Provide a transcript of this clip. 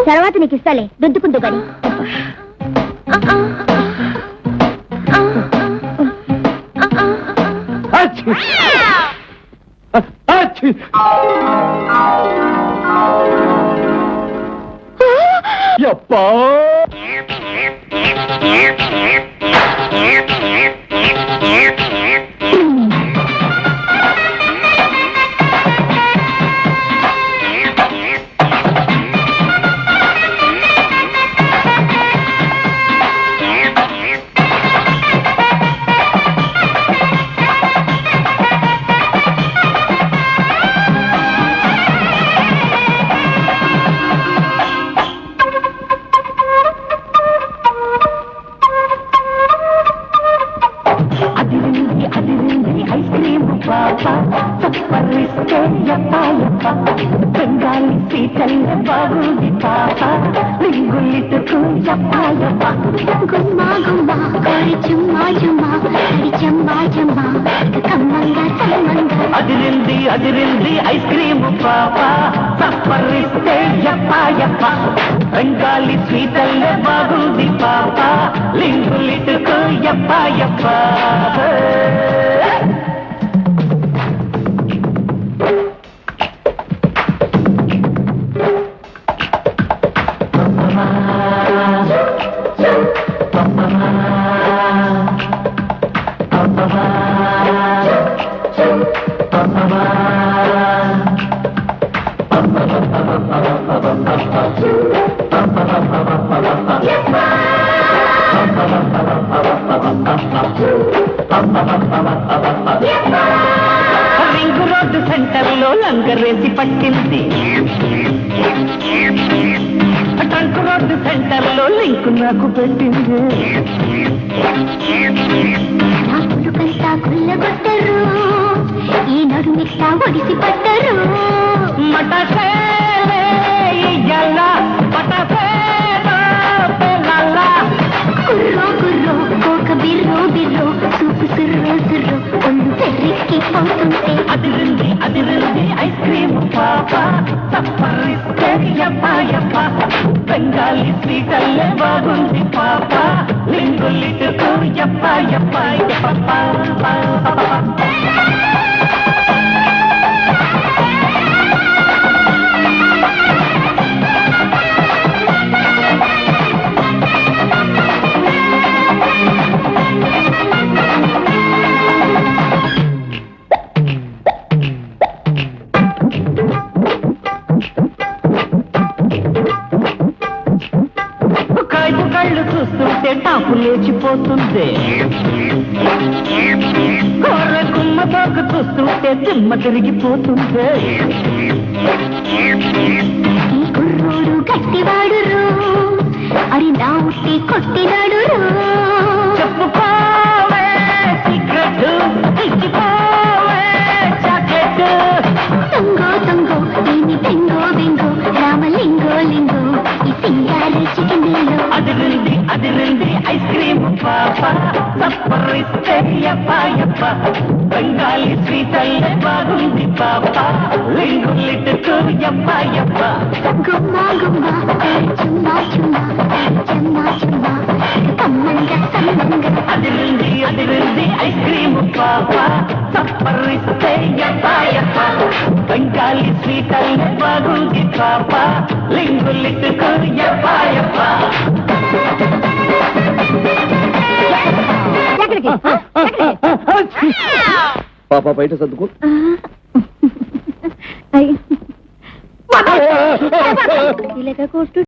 తర్వాత నీకు ఇస్తాలే, దుద్దుకుంటూ గాని. యప్పా ఐస్ క్రీమ్ పాప సప్పరిస్తే యప్ప బెంగాలీ సీటల్ల బాగుంది పాప లింగులిటుకు యప్ప గుమ్మా గుమ్మా కోరి చుమ్మా చుమ్మా హరి చమ్మా చమ్మా కమ్మంగా కమ్మంగా. అదిరింది ఐస్ క్రీమ్ పాప సప్పరిస్తే యప్ప బెంగాలీ సీటల్ల బాగుంది పాప లింగులిటుకు యప్ప. రింగ్ రోడ్డు సెంటర్ లో లంగరేసి పట్టింది, ట్రంక్ రోడ్డు సెంటర్ లో లింక్ నాకు పెట్టింది. నాకులుకంతా కుల్లగొట్టరు, ఈ నడుమిస్తా ఒడిసి పట్టరు. కుర్రో కుర్రో కోక బిర్రో బిర్రో సూపు సుర్రో సుర్రో ఒళ్ళు పెర్రెక్కి పోతుంటే. అదిరింది ఐస్ క్రీమ్ పాప సప్పరిస్తే యప్ప బెంగాలీ స్వీటల్లే బాగుంది పాప లింగులిటుకు యప్ప. కళ్ళు చూస్తుంటే టాపు లేచిపోతుంది, కొర్ర గుమ్మ తోక చూస్తుంటే దిమ్మ తిరిగిపోతుంది. ఈ కుర్రోడు గట్టివాడు అరి నా ఉట్టి కొట్టినాడు. చెప్పుకోవే సీక్రెట్, ఇచ్చిపోవే చాక్లెట్. తంగో తంగో దీని బెంగో బెంగో రామలింగో లింగో ఈ సింగారి చికెన్లో. అదిరింది ఐస్ క్రీమ్ పాప సప్పరిస్తే యప్ప బెంగాలీ స్వీటల్లే బాగుంది పాప లింగులిటుకు యప్ప. గుమ్మా గుమ్మా చుమ్మా చుమ్మా చమ్మా చమ్మా కమ్మంగా కమ్మంగా. అదిరింది ఐస్ క్రీమ్ పాప సప్పరిస్తే యప్ప బెంగాలీ స్వీటల్లే బాగుంది పాప లింగులిటుకు యప్ప. పాప బయట సర్దుకో. ఇలాగ కొట్టు